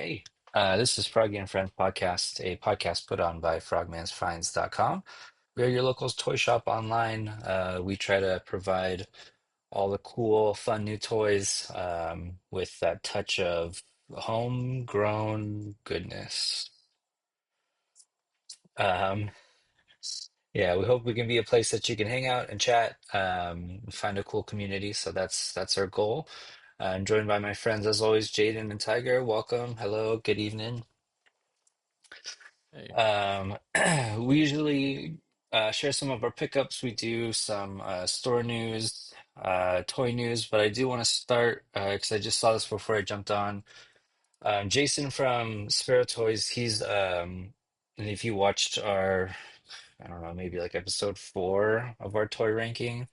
Hey, this is Froggy and Friends podcast, a podcast put on by frogmansfinds.com. We are your local toy shop online. We try to provide all the cool, fun new toys with that touch of homegrown goodness. Um, yeah, we hope we can be a place that you can hang out and chat, find a cool community. So that's our goal. I'm joined by my friends as always, Jaden and Tiger. Welcome. Hello. Good evening. Hey, Um, we usually share some of our pickups. We do some store news, toy news, but I do want to start because I just saw this before I jumped on. Jason from Sparrow Toys, and if you watched our, I don't know, maybe like episode 4 of our toy ranking,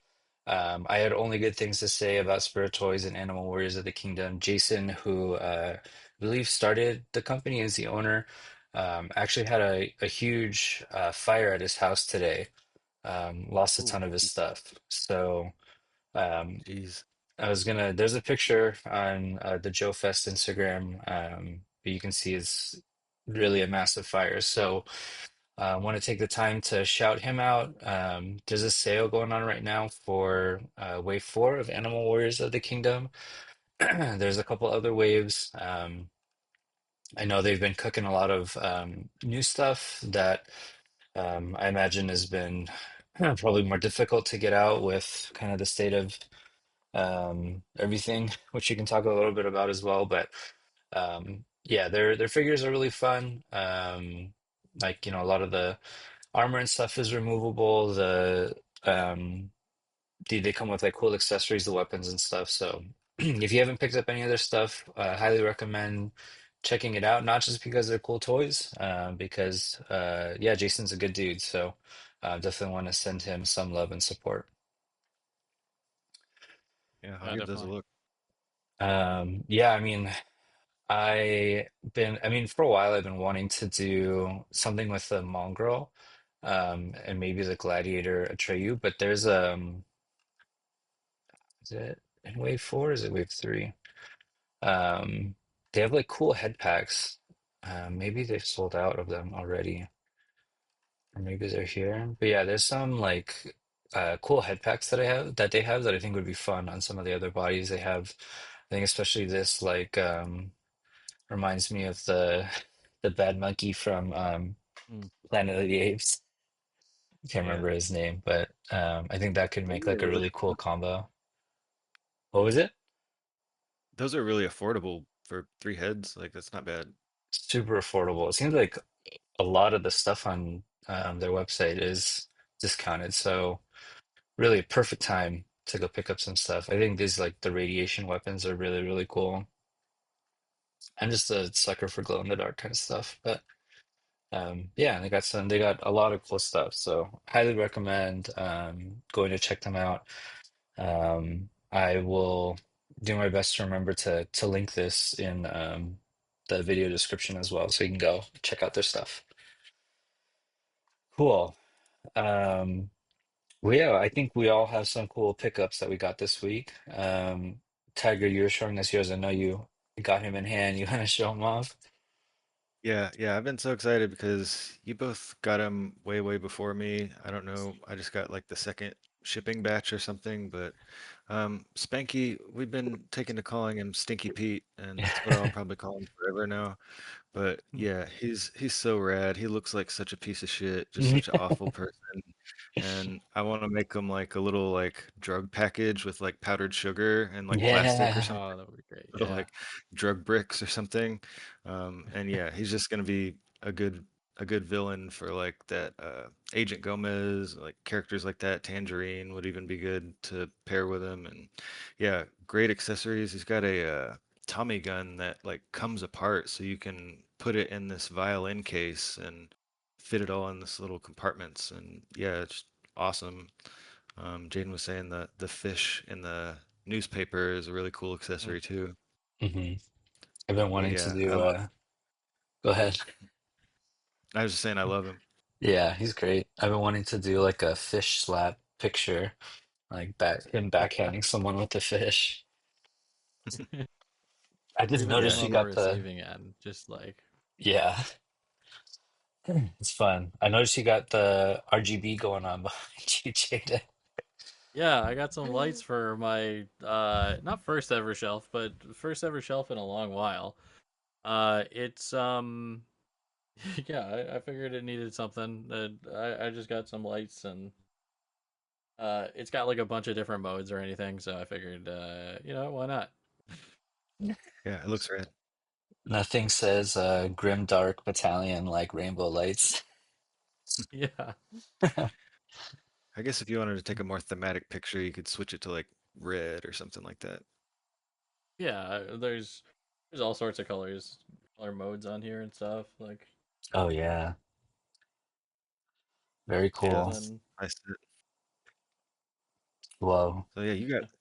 I had only good things to say about Sparrow Toys and Animal Warriors of the Kingdom. Jason, who I believe started the company as the owner, actually had a huge fire at his house today, lost a ooh, ton of his stuff. So, um, jeez. there's a picture on the Joe Fest Instagram, but you can see it's really a massive fire. So I want to take the time to shout him out. There's a sale going on right now for Wave 4 of Animal Warriors of the Kingdom. There's a couple other waves. I know they've been cooking a lot of new stuff that I imagine has been probably more difficult to get out with kind of the state of everything, which you can talk a little bit about as well. But yeah, their figures are really fun. Like, a lot of the armor and stuff is removable. They come with like cool accessories, the weapons and stuff. So if you haven't picked up any of their stuff, highly recommend checking it out. Not just because they're cool toys, because yeah, Jason's a good dude. So definitely want to send him some love and support. Yeah, I'll Yeah, give those a definitely. look. Yeah, I mean, I mean, for a while I've been wanting to do something with the mongrel, and maybe the gladiator Atreyu, but is it in wave 4 or is it wave 3? Um, they have like cool head packs. Maybe they've sold out of them already, or maybe they're here. But yeah, there's some like cool head packs that they have that I think would be fun on some of the other bodies they have. I think especially this like reminds me of the bad monkey from Mm. Planet of the Apes. I can't Yeah, remember his name, but I think that could those make like are a really, really cool combo. What was it? those are really affordable for three heads. Like that's not bad. Super affordable. It seems like a lot of the stuff on their website is discounted, so really a perfect time to go pick up some stuff. I think these like the radiation weapons are really, really cool. I'm just a sucker for glow in the dark kind of stuff, but yeah, they got a lot of cool stuff, so highly recommend going to check them out. I will do my best to remember to link this in the video description as well, so you can go check out their stuff. Cool. Um, well, yeah, I think we all have some cool pickups that we got this week. Tiger, you're showing us yours. I know you got him in hand. You want to show him off? Yeah, I've been so excited because you both got them way, way before me. I don't know. I just got like the second shipping batch or something, but Spanky, we've been taking to calling him Stinky Pete, and that's what I'll probably call him forever now. But yeah, he's so rad. He looks like such a piece of shit, just such an awful person. And I want to make him like a little like drug package with like powdered sugar and like plastic or Yeah. something, Oh, that would be great. little Yeah. like drug bricks or something. And yeah, he's just gonna be a good a good villain for like that Agent Gomez, like characters like that. Tangerine would even be good to pair with him. And yeah, great accessories. He's got a Tommy gun that like comes apart so you can put it in this violin case and fit it all in this little compartments. And yeah, it's awesome. Jaden was saying that the fish in the newspaper is a really cool Mm. accessory too. hmm I've been But wanting to yeah, do go ahead. I was just saying I love him. Yeah, he's great. I've been wanting to do like a fish slap picture, like him backhanding someone with the fish. I or just even Yeah, noticed you on the got the receiving end. Just like, yeah. It's fun. I noticed you got the RGB going on behind you, Jaden. yeah, I got some lights for my not first ever shelf, but first ever shelf in a long while. It's yeah, I figured it needed something. I just got some lights and it's got like a bunch of different modes or anything, so I figured why not? yeah, it looks rad. Nothing says grim dark battalion like rainbow lights. Yeah. I guess if you wanted to take a more thematic picture, you could switch it to like red or something like that. Yeah, there's all sorts of color modes on here and stuff. Like Oh yeah, very Yeah, cool. then I see it. Whoa. So yeah,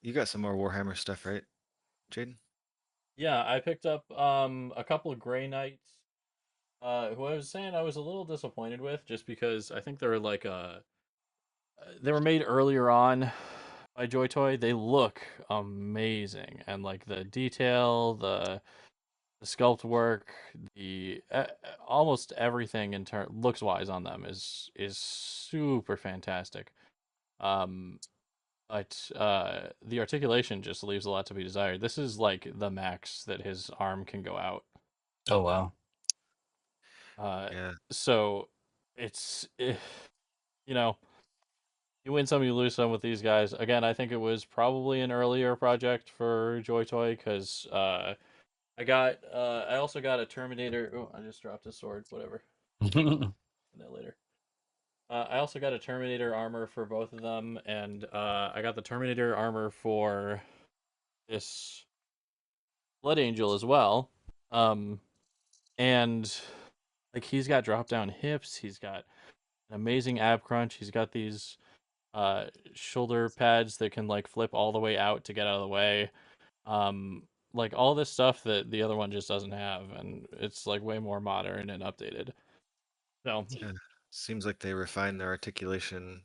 you got some more Warhammer stuff, right, Jaden? yeah, I picked up a couple of Grey Knights. Who I was saying I was a little disappointed with just because I think they were made earlier on by Joy Toy. They look amazing and like the detail, the sculpt work, the almost everything in turn looks wise on them is super fantastic. Um, but the articulation just leaves a lot to be desired. This is like the max that his arm can go out. Oh wow. Uh, Yeah, so it's you know you win some, you lose some with these guys. Again, I think it was probably an earlier project for Joy Toy because I also got a Terminator. Oh, I just dropped a sword. Whatever. And that later. I also got a Terminator armor for both of them, and I got the Terminator armor for this Blood Angel as well. Um, and like he's got drop down hips, he's got an amazing ab crunch, he's got these uh shoulder pads that can like flip all the way out to get out of the way. Um, like all this stuff that the other one just doesn't have, and it's like way more modern and updated. So yeah. Seems like they refined their articulation.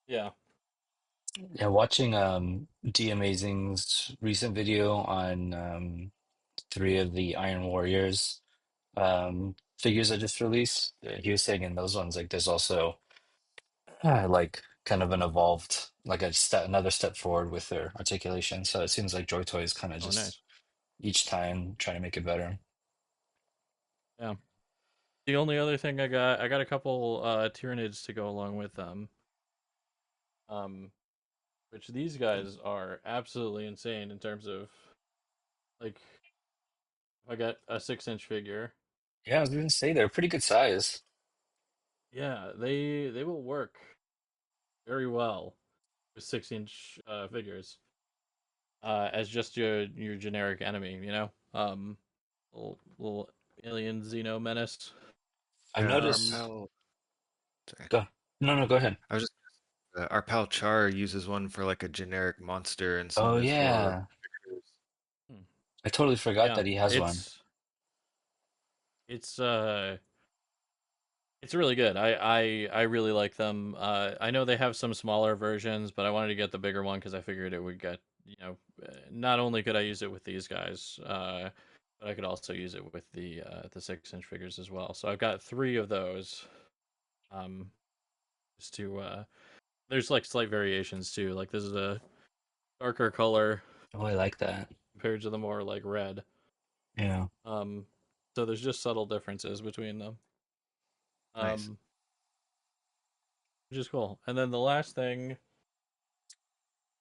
yeah. Yeah, watching D Amazing's recent video on three of the Iron Warriors figures I just released. He was saying in those ones like there's also like kind of an evolved like another step forward with their articulation. So it seems like Joy Toy is kind of Oh, just nice. each time trying to make it better. Yeah. The only other thing I got a couple Tyranids to go along with them. Um, which these guys are absolutely insane in terms of like I got a 6-inch figure. Yeah, I was gonna say they're pretty good size. Yeah, they will work very well with 6-inch figures as just your generic enemy. Little alien Xeno menace I've on Yeah, the our noticed. arms. pal. Sorry, Go. No, no, go ahead. I was just our pal Char uses one for like a generic monster and some Oh of his War. yeah, Figures. Hmm. I totally forgot Yeah, that he has one. it's it's really good. I really like them. I know they have some smaller versions, but I wanted to get the bigger one because I figured it would get not only could I use it with these guys, but I could also use it with the 6-inch figures as well. So I've got three of those. Um, just to there's like slight variations too. Like this is a darker color Oh, I like that. compared to the more like red. Yeah. Um, so there's just subtle differences between them. Nice. Um, which is cool. And then the last thing,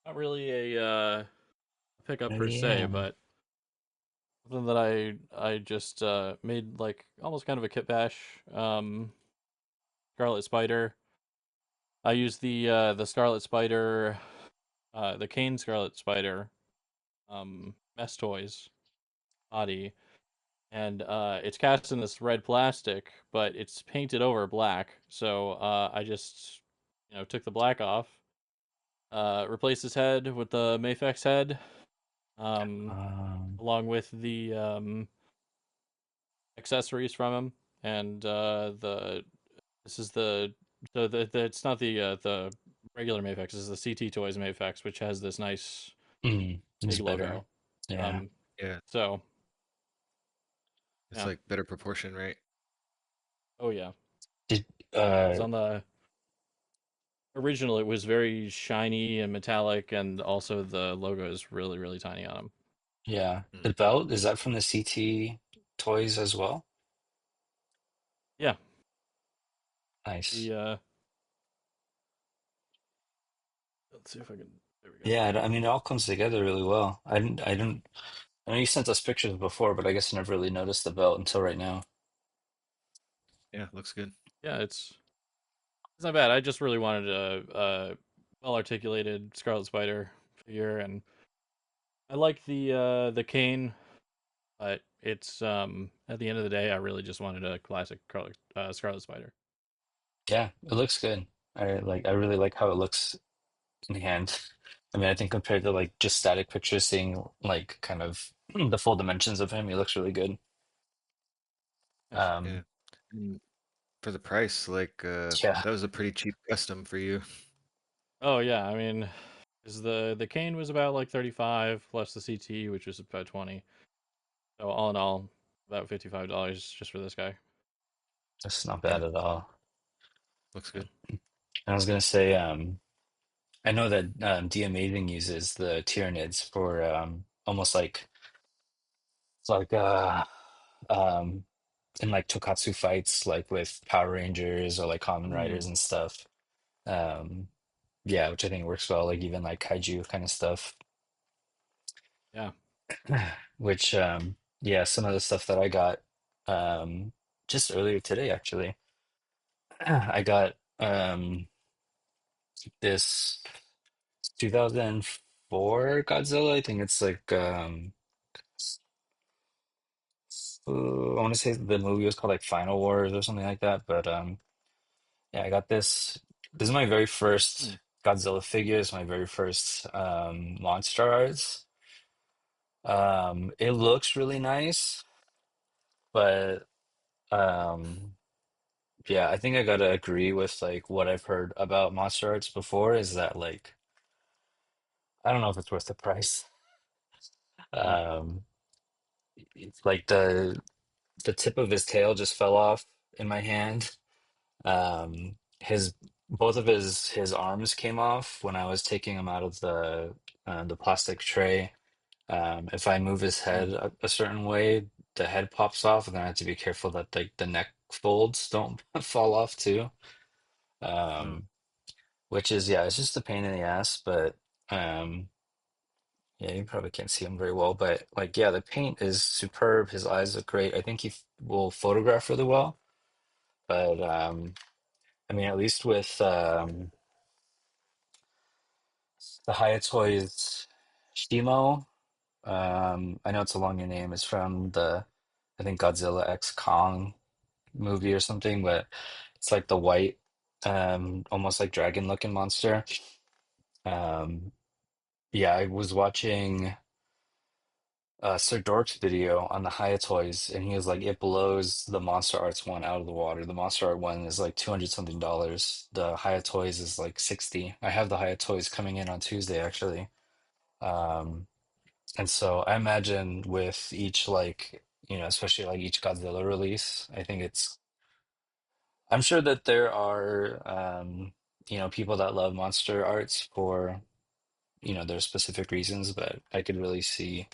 not really a pickup Oh, per se, yeah. but something that I just made like almost kind of a kit bash. Scarlet Spider. I used the Scarlet Spider, the Kane Scarlet Spider, mess toys body, and it's cast in this red plastic, but it's painted over black. So I just took the black off, replaced his head with the Mafex head, um, Um, along with the accessories from him, and the this is the it's not the regular Mafex, this is the CT Toys Mafex, which has this nice this is big better. logo. Yeah. Um, Yeah, So it's yeah. like better proportion, right? Oh yeah. Did Because on the original, it was very shiny and metallic, and also the logo is really really tiny on them. yeah, Mm. the belt, is that from the CT toys as well? Yeah. Nice. The let's see if I can. There we go. Yeah, I mean, it all comes together really well. I know you sent us pictures before, but I guess I never really noticed the belt until right now. Yeah, looks good. Yeah, it's not bad. I just really wanted a well articulated Scarlet Spider figure, and I like the cane, but it's at the end of the day, I really just wanted a classic Scarlet Spider. Yeah, it looks good. I really like how it looks in hand. I mean, I think compared to like just static pictures, seeing like kind of the full dimensions of him, he looks really good. Nice. Yeah. Um, And for the price, like yeah, that was a pretty cheap custom for you. Oh yeah, I mean, is the cane was about like 35 plus the CT, which was about 20. So all in all, about $55 just for this guy. that's not Yeah, bad at all. looks Yeah. good. I was gonna say, I know that D Amazing uses the Tyranids for almost like it's like um in like Tokatsu fights, like with Power Rangers or like Kamen Mm, Riders and stuff. Um, yeah, which I think works well, like even like kaiju kind of stuff. yeah. Which yeah, some of the stuff that I got um just earlier today actually. I got this 2004 Godzilla. I think it's like I want to say the movie was called like Final Wars or something like that. But yeah, I got this. This is my very Mm, first Godzilla figure. It's my very first monster arts. It looks really nice, but um yeah, I think I gotta agree with like what I've heard about monster arts before is that like I don't know if it's worth the price. mm, Um it's like the tip of his tail just fell off in my hand. His both of his arms came off when I was taking him out of the plastic tray. If I move his mm, head a certain way, the head pops off, and then I have to be careful that like the neck folds don't fall off too. Oh, Um, which is yeah, it's just a pain in the ass, but um, yeah, you probably can't see him very well, but like yeah, the paint is superb. His eyes look great. I think will photograph really well, but I mean, at least with the Hayatoys Shimo. I know it's a longer name. It's from the, I think Godzilla X Kong movie or something, but it's like the white, almost like dragon looking monster. Um, yeah, I was watching Sir Dork's video on the Hayatoys, and he was like, it blows the Monster Arts one out of the water. The Monster Art one is like 200 something dollars. The Hayatoys is like 60. I have the Hayatoys coming in on Tuesday actually. Um, And so I imagine with each like, especially like each Godzilla release, I'm sure that there are people that love monster arts for, their specific reasons, but I could really see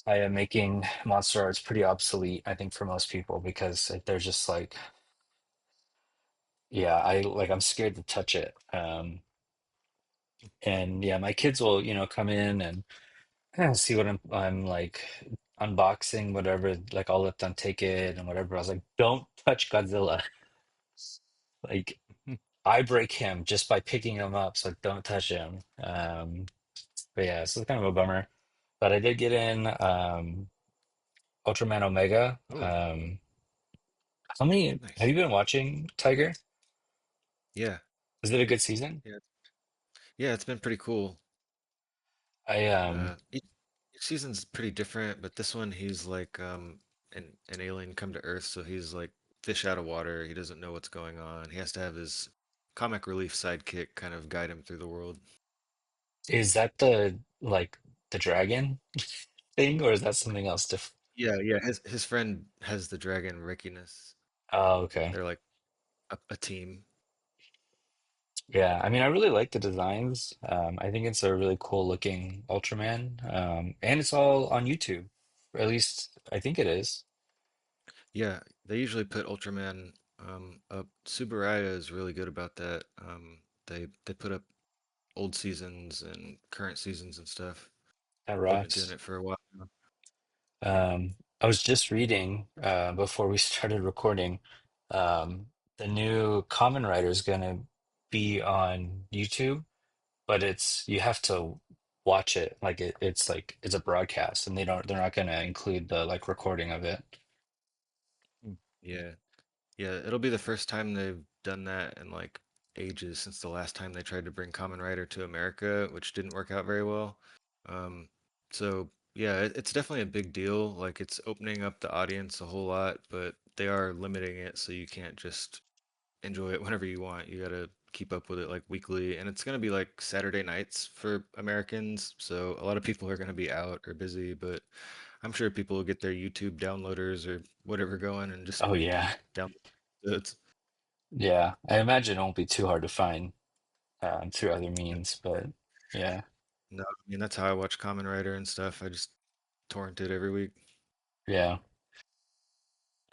I am making monster arts pretty obsolete, I think, for most people because they're just like, yeah, I'm scared to touch it. And yeah, my kids will, come in and see what I'm like unboxing, whatever. Like I'll let them take it and whatever. I was like, don't touch Godzilla. Like mm. I break him just by picking him up, so don't touch him. But yeah, so it's kind of a bummer. But I did get in Ultraman Omega. Oh, How many have nice. you been watching, Tiger? Yeah, Is it a good season? yeah, yeah. It's been pretty cool. I Each season's pretty different, but this one he's like an alien come to Earth, so he's like fish out of water. He doesn't know what's going on. He has to have his comic relief sidekick kind of guide him through the world. is that the like the dragon? thing, or is that something else different? Yeah, yeah. His friend has the dragon Rickiness. Oh, okay. They're like a team. Yeah, I mean, I really like the designs. I think it's a really cool looking Ultraman, and it's all on YouTube, or at least I think it is. Yeah, they usually put Ultraman up. Subaraya is really good about that. They put up old seasons and current seasons and stuff. That They've been doing rocks. it for a while now. I was just reading before we started recording. Um, the new Common Writer is gonna be on YouTube, but it's you have to watch it like it's like it's a broadcast, and they're not gonna include the like recording of it. Yeah, yeah. It'll be the first time they've done that in like ages since the last time they tried to bring Common Writer to America, which didn't work out very well. Um, so yeah, it's definitely a big deal. Like it's opening up the audience a whole lot, but they are limiting it so you can't just enjoy it whenever you want. You gotta keep up with it like weekly, and it's gonna be like Saturday nights for Americans. So a lot of people are gonna be out or busy, but I'm sure people will get their YouTube downloaders or whatever going and just Oh yeah, download it. yeah. I imagine it won't be too hard to find through other means, but yeah, No, I mean that's how I watch Common Writer and stuff. I just torrent it every week. yeah.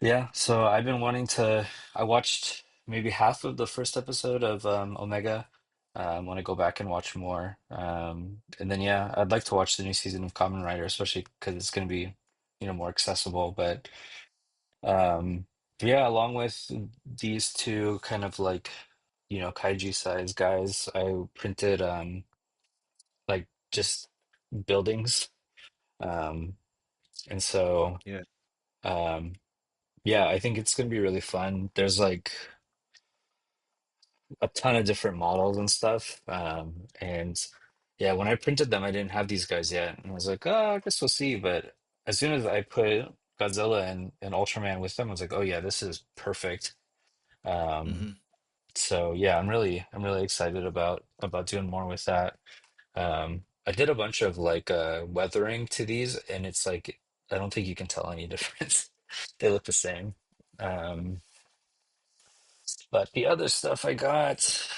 Yeah, so I've been wanting to. I watched maybe half of the first episode of Omega. I want to go back and watch more. And then yeah, I'd like to watch the new season of Kamen Rider, especially because it's going to be, more accessible. But um, yeah, along with these two kind of like, kaiju size guys, I printed like just buildings. Um, and so Yeah, um, yeah, I think it's going to be really fun. There's like a ton of different models and stuff. And yeah, when I printed them, I didn't have these guys yet. And I was like, oh, I guess we'll see. But as soon as I put Godzilla and Ultraman with them, I was like, oh yeah, this is perfect. Um, hmm, so yeah, I'm really excited about doing more with that. I did a bunch of like weathering to these, and it's like I don't think you can tell any difference. They look the same. Um, but the other stuff I got.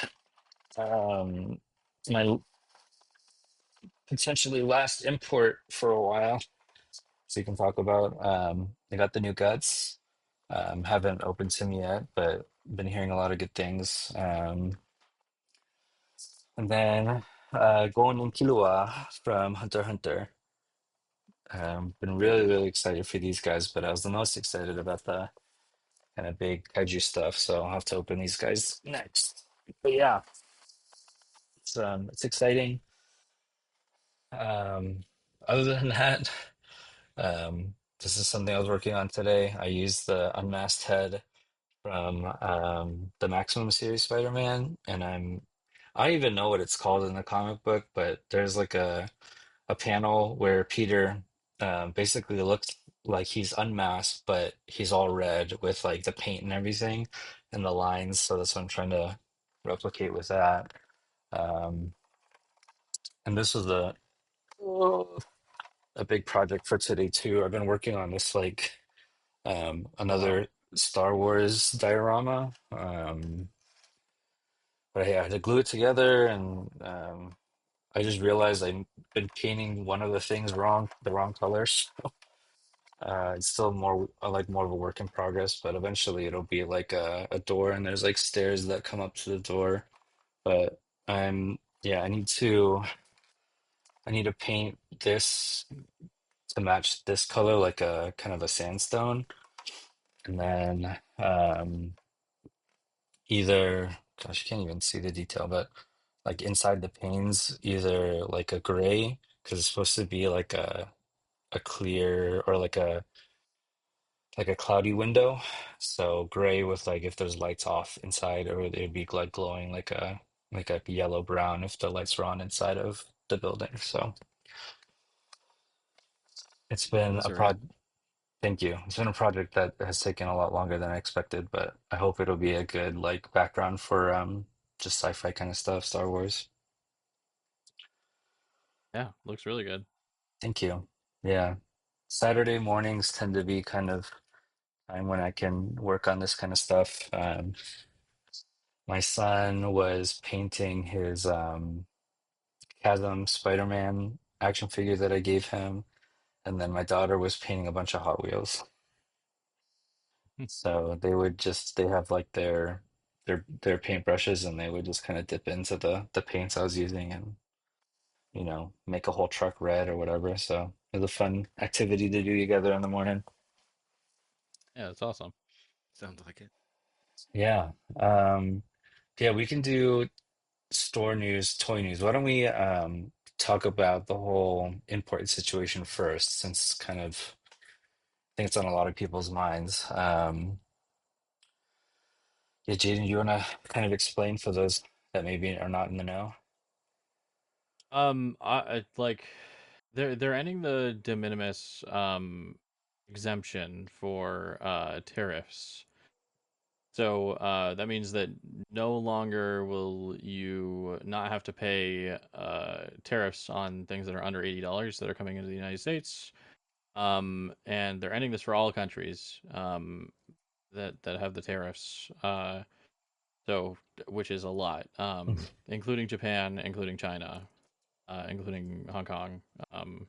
My potentially last import for a while, so you can talk about. I got the new guts. Haven't opened some yet, but been hearing a lot of good things. And then going in Killua from Hunter x Hunter. Been really excited for these guys, but I was the most excited about the kind of big kaiju stuff, so I'll have to open these guys next. But yeah, it's exciting. Um, other than that. This is something I was working on today. I used the unmasked head from the Maximum series Spider-Man, and I don't even know what it's called in the comic book, but there's like a panel where Peter basically looks like he's unmasked, but he's all red with like the paint and everything and the lines. So that's what I'm trying to replicate with that. Um, and this was a big project for today too. I've been working on this like Oh wow. another Star Wars diorama. But yeah, I had to glue it together, and I just realized I've been painting one of the things wrong, the wrong colors. It's still more like more of a work in progress, but eventually it'll be like a door, and there's like stairs that come up to the door. But yeah, I need to paint this to match this color, like a kind of a sandstone, and then either, gosh, you can't even see the detail, but like inside the panes, either like a gray, because it's supposed to be like a clear or like a cloudy window. So gray with like if there's lights off inside, or it'd be like glowing like a yellow brown if the lights were on inside of the building. So it's yeah, been those a are rad. thank you. It's been a project that has taken a lot longer than I expected, but I hope it'll be a good like background for just sci-fi kind of stuff, Star Wars. Yeah, looks really good. Thank you. Yeah. Saturday mornings tend to be kind of time when I can work on this kind of stuff. My son was painting his Chasm Spider-Man action figure that I gave him, and then my daughter was painting a bunch of Hot Wheels. So they have like their paintbrushes, and they would just kind of dip into the paints I was using and make a whole truck red or whatever. So it was a fun activity to do together in the morning. Yeah, that's awesome. Sounds like it. Yeah. Um, yeah, we can do store news, toy news. Why don't we talk about the whole import situation first, since kind of I think it's on a lot of people's minds. Yeah, Jaden, you want to kind of explain for those that maybe are not in the know? Like they're ending the de minimis exemption for tariffs. So that means that no longer will you not have to pay tariffs on things that are under $80 that are coming into the United States. And they're ending this for all countries that have the tariffs. So which is a lot, including Japan, including China, including Hong Kong. Um,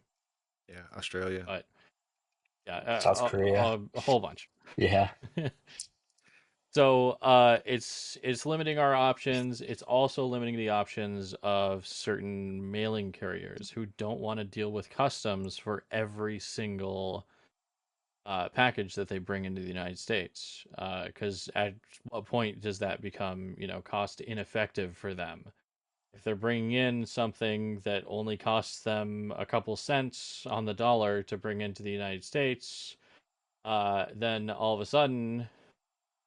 Yeah, Australia. but yeah, South Korea. a whole bunch. Yeah. So it's limiting our options. It's also limiting the options of certain mailing carriers who don't want to deal with customs for every single package that they bring into the United States. Because at what point does that become, cost ineffective for them? If they're bringing in something that only costs them a couple cents on the dollar to bring into the United States, then all of a sudden,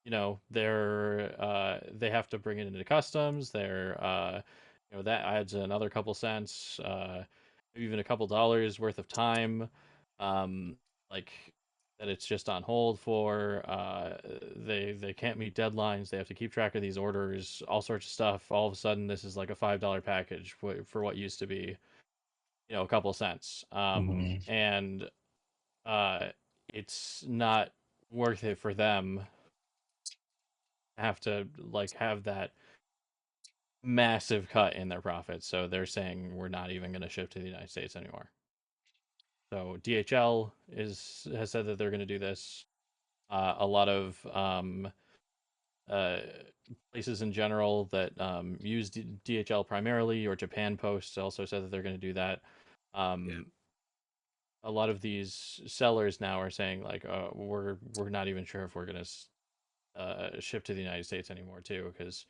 they have to bring it into customs. That adds another couple cents, maybe even a couple dollars worth of time, um, like that it's just on hold for. They can't meet deadlines. They have to keep track of these orders, all sorts of stuff. All of a sudden, this is like a $5 package for what used to be, a couple cents. Hmm. And uh, it's not worth it for them have to like have that massive cut in their profits. So they're saying we're not even going to ship to the United States anymore. So DHL has said that they're going to do this. A lot of uh, places in general that use DHL primarily, or Japan Post, also said that they're going to do that. Yeah. Um, a lot of these sellers now are saying like, we're not even sure if we're going to ship to the United States anymore too, because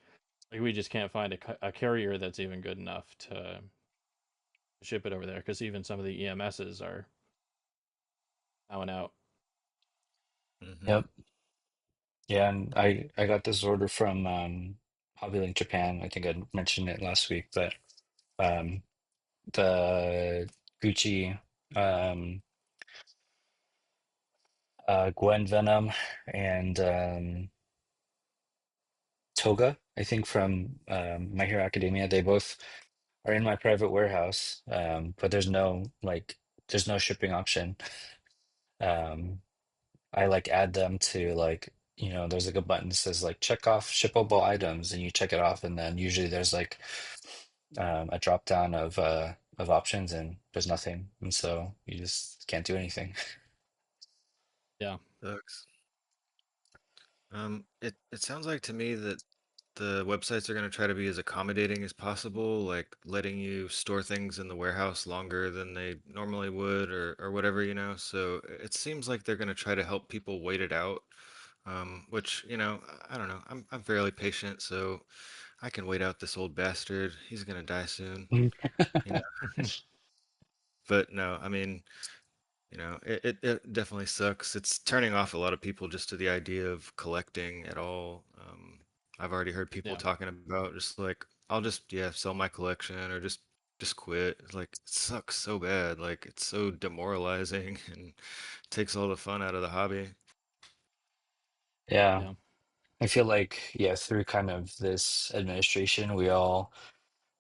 like we just can't find a carrier that's even good enough to ship it over there. Because even some of the EMSs are bowing out. Mm-hmm. Yep. Yeah, and I got this order from Hobbylink Japan. I think I mentioned it last week, but um the Gucci Gwen Venom and Toga, I think from My Hero Academia. They both are in my private warehouse, but there's no shipping option. Um, I like add them to like there's like a button that says like check off shippable items, and you check it off, and then usually there's like a drop down of options, and there's nothing, and so you just can't do anything. Yeah, Sucks. It sounds like to me that the websites are going to try to be as accommodating as possible, like letting you store things in the warehouse longer than they normally would, or whatever, So it seems like they're going to try to help people wait it out, which, I don't know. I'm fairly patient, so I can wait out this old bastard. He's going to die soon, you know. But no, I mean, it definitely sucks. It's turning off a lot of people just to the idea of collecting at all. I've already heard people yeah, talking about just like, I'll just, yeah, sell my collection or just quit. It's like, it sucks so bad. Like, it's so demoralizing and takes all the fun out of the hobby. Yeah, yeah, I feel like, yeah, through kind of this administration, we all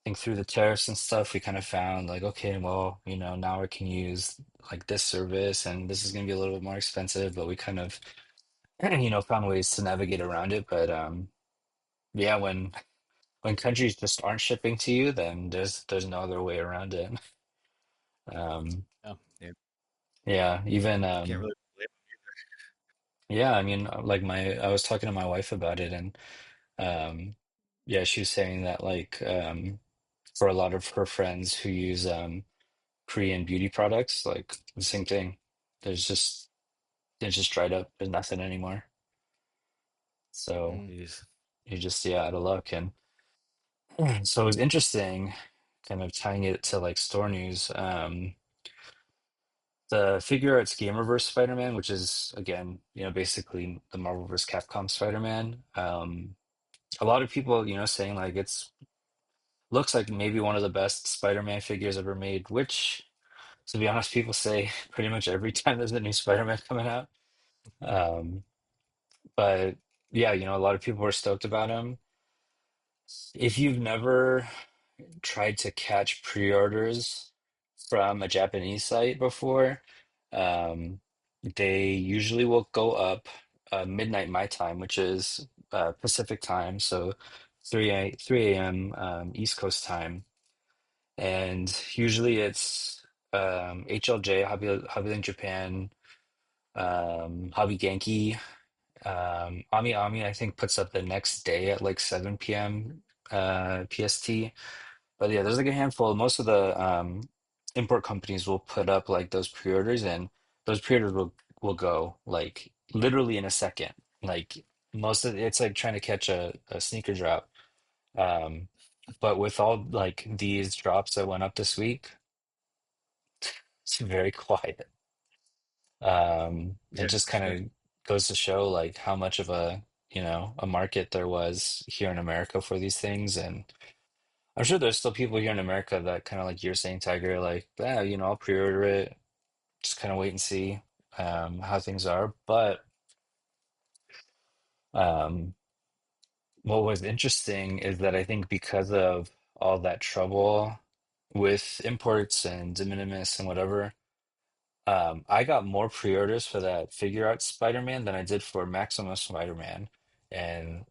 think through the tariffs and stuff, we kind of found like, okay, well, now we can use like this service and this is going to be a little bit more expensive, but we kind of, found ways to navigate around it. But yeah, when countries just aren't shipping to you, then there's no other way around it. Um, Yeah. Yeah, yeah, even can't really blame yeah, I mean, like I was talking to my wife about it, and um, yeah, she was saying that like for a lot of her friends who use Korean beauty products, like the same thing. There's just it's just dried up. There's nothing anymore. So Mm. these. you're just out of luck. And so it was interesting, kind of tying it to like store news. The Figuarts Gamerverse Spider-Man, which is again, basically the Marvel vs. Capcom Spider-Man. A lot of people, saying like it's looks like maybe one of the best Spider-Man figures ever made, which to be honest, people say pretty much every time there's a new Spider-Man coming out. Um, but yeah, a lot of people were stoked about him. If you've never tried to catch pre-orders from a Japanese site before, um, they usually will go up midnight my time, which is Pacific time, so 3 a.m. East Coast time. And usually it's HLJ, Hobby Link Japan, Hobby Genki, Ami Ami, I think puts up the next day at like 7 p.m. PST. But yeah, there's like a handful. Most of the import companies will put up like those pre-orders, and those pre-orders will go like literally in a second. Like most of it's like trying to catch a sneaker drop. Um, but with all like these drops that went up this week, it's very quiet. It Yeah, just for kind sure. of goes to show like how much of a market there was here in America for these things. And I'm sure there's still people here in America that kind of like you're saying, Tiger, like, yeah, I'll pre-order it, just kind of wait and see how things are. But um, what was interesting is that I think because of all that trouble with imports and de minimis and whatever, I got more pre-orders for that Figure Art Spider-Man than I did for Maximum Spider-Man. And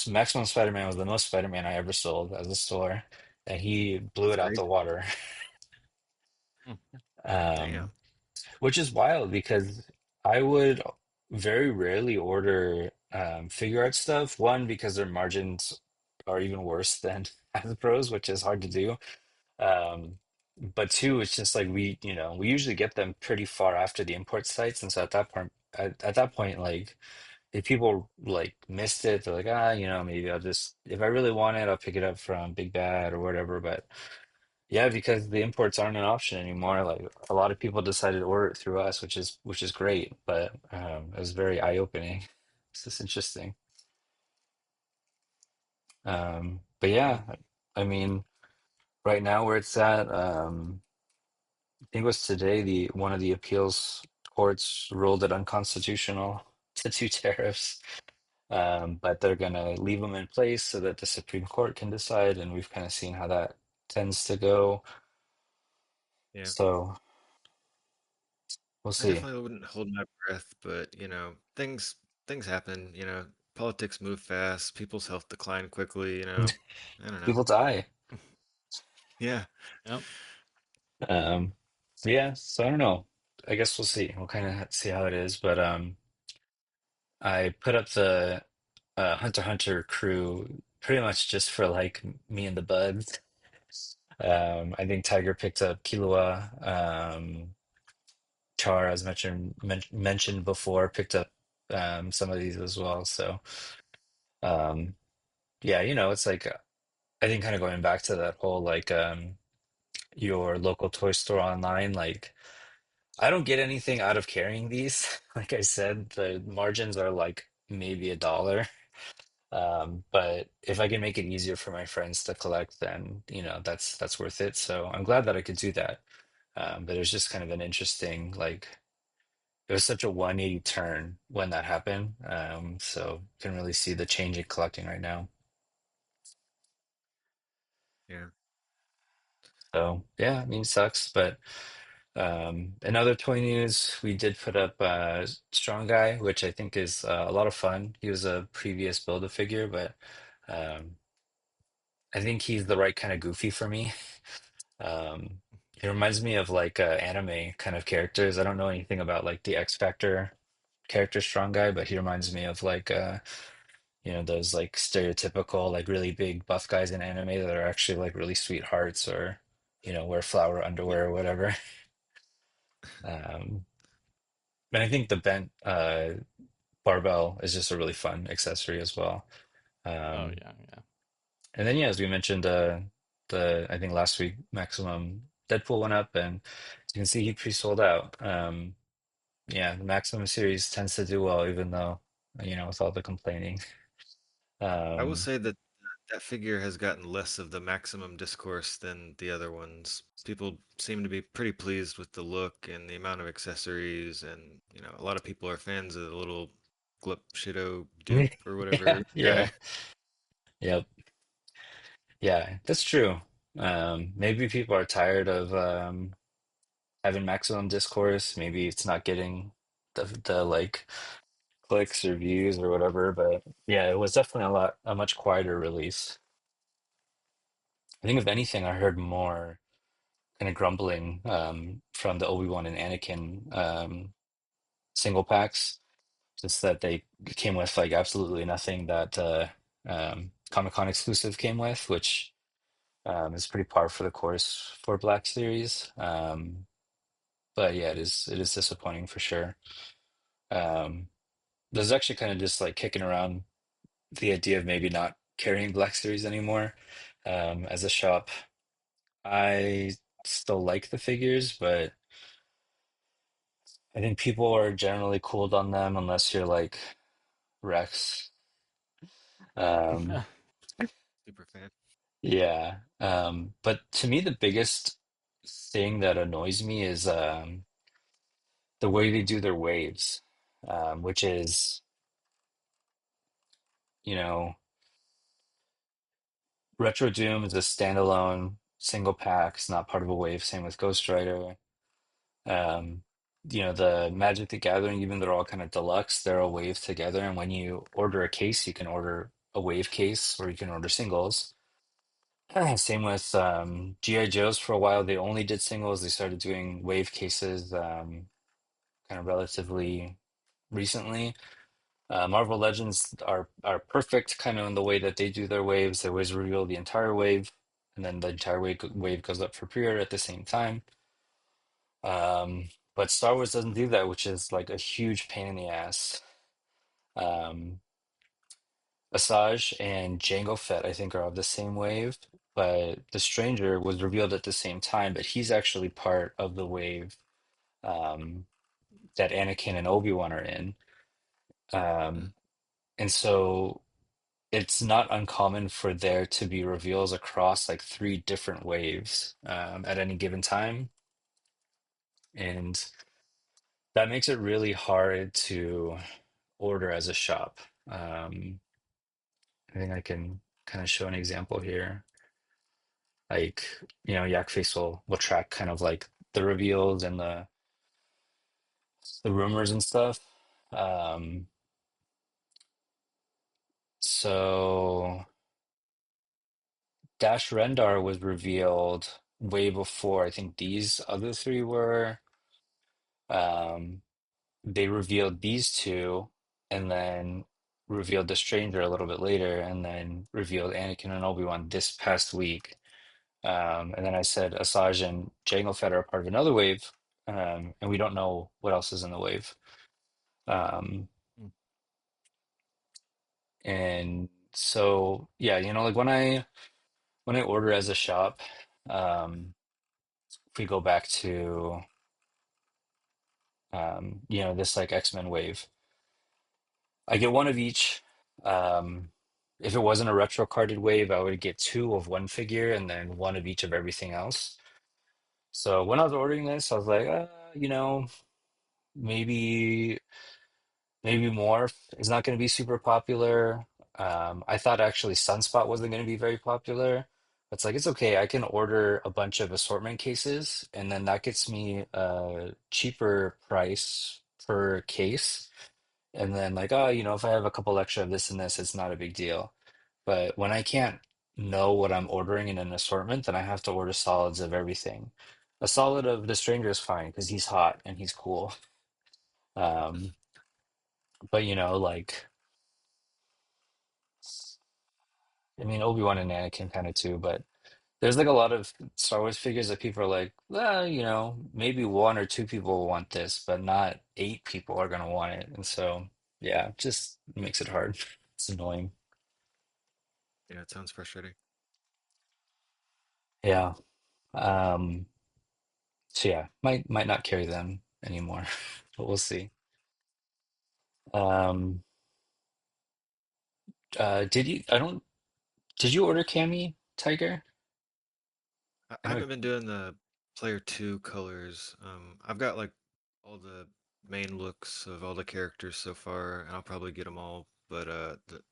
Maximum Spider-Man was the most Spider-Man I ever sold as a store, and he blew It's it out the crazy. water. Mm. Um, Damn. which is wild because I would very rarely order Figure Art stuff. One, because their margins are even worse than Hasbro's, which is hard to do. Um, but two, it's just like we usually get them pretty far after the import sites, and so at that point, like if people like missed it, they're like, maybe I'll just if I really want it, I'll pick it up from Big Bad or whatever. But yeah, because the imports aren't an option anymore. Like a lot of people decided to order it through us, which is great, but it was very eye-opening. It's just interesting. But Yeah. yeah, I mean, right now where it's at, I think it was today the one of the appeals courts ruled it unconstitutional to do tariffs. But they're gonna leave them in place so that the Supreme Court can decide, and we've kind of seen how that tends to go. Yeah. So we'll I see. definitely wouldn't hold my breath, but things happen, politics move fast, people's health decline quickly, I don't know. People die. Yeah. Yep. Um, yeah, so I don't know. I guess we'll see. We'll kind of see how it is. But I put up the Hunter x Hunter crew pretty much just for like me and the buds. I think Tiger picked up Killua. Char, as mentioned before, picked up some of these as well. So um, yeah, it's like I think kind of going back to that whole like your local toy store online, like. I don't get anything out of carrying these. Like I said, the margins are like maybe $1. But if I can make it easier for my friends to collect, then that's worth it. So I'm glad that I could do that. But it was just kind of an interesting, like it was such a 180 turn when that happened. So can really see the change in collecting right now. Yeah. So yeah, I mean, it sucks, but in other toy news, we did put up Strong Guy, which I think is a lot of fun. He was a previous Build-A-Figure, but um, I think he's the right kind of goofy for me. He reminds me of like anime kind of characters. I don't know anything about like the X Factor character Strong Guy, but he reminds me of like those like stereotypical like really big buff guys in anime that are actually like really sweethearts or wear flower Yeah. underwear or whatever. Um, and I think the bent barbell is just a really fun accessory as well. Oh Um, yeah, yeah. and then yeah, as we mentioned, the I think last week Maximum Deadpool went up, and as you can see he pre-sold out. Yeah, the Maximum series tends to do well, even though with all the complaining. I will Um, say that that figure has gotten less of the maximum discourse than the other ones. People seem to be pretty pleased with the look and the amount of accessories, and a lot of people are fans of the little Glup Shido dupe or yeah, whatever yeah, guy. yep, yeah, that's true. Maybe people are tired of having maximum discourse. Maybe it's not getting the like clicks or views or whatever. But yeah, it was definitely a much quieter release. I think if anything, I heard more kind of grumbling from the Obi-Wan and Anakin single packs, just that they came with like absolutely nothing that Comic-Con exclusive came with, which is pretty par for the course for Black Series. But yeah, it is disappointing for sure. Um, there's actually kind of just like kicking around the idea of maybe not carrying Black Series anymore as a shop. I still like the figures, but I think people are generally cooled on them unless you're like Rex. Um, Super fan. yeah. But to me, the biggest thing that annoys me is the way they do their waves, which is, you know, Retro Doom is a standalone single pack. It's not part of a wave. Same with Ghost Rider. Um, the Magic the Gathering, even though they're all kind of deluxe, they're all wave together. And when you order a case, you can order a wave case or you can order singles. Same with G.I. Joes for a while. They only did singles. They started doing wave cases kind of relatively recently. Marvel Legends are perfect kind of in the way that they do their waves. They always reveal the entire wave, and then the entire wave goes up for pre-order at the same time. But Star Wars doesn't do that, which is like a huge pain in the ass. Um, Asajj and Jango Fett, I think, are of the same wave, but the Stranger was revealed at the same time, but he's actually part of the wave um, that Anakin and Obi-Wan are in. Hmm. Um, and so it's not uncommon for there to be reveals across like three different waves at any given time. And that makes it really hard to order as a shop. Um, I think I can kind of show an example here. Like, Yakface will track kind of like the reveals and the rumors and stuff. Um, so Dash Rendar was revealed way before I think these other three were. Um, they revealed these two and then revealed the stranger a little bit later and then revealed Anakin and Obi-Wan this past week. And then I said Asajj and Jango Fett are part of another wave, and we don't know what else is in the wave. Um, Hmm. and so yeah, like when I order as a shop, if we go back to this like X-Men wave, I get one of each. Um, if it wasn't a retro carded wave, I would get two of one figure and then one of each of everything else. So when I was ordering this, I was like, maybe Morph is not going to be super popular. I thought actually Sunspot wasn't going to be very popular. It's like it's okay. I can order a bunch of assortment cases, and then that gets me a cheaper price per case. And then like, oh, if I have a couple extra of this and this, it's not a big deal. But when I can't know what I'm ordering in an assortment, then I have to order solids of everything. A solid of the stranger is fine because he's hot and he's cool. Um, but like, I mean, Obi-Wan and Anakin kind of too, but there's like a lot of Star Wars figures that people are like, well, maybe one or two people will want this, but not eight people are gonna want it. And so, yeah, it just makes it hard. It's annoying. Yeah, it sounds frustrating. Yeah. Um, so yeah, might not carry them anymore, but we'll see. Um, did you? I don't. Did you order Cami Tiger? I I know. haven't been doing the player two colors. I've got like all the main looks of all the characters so far, and I'll probably get them all. But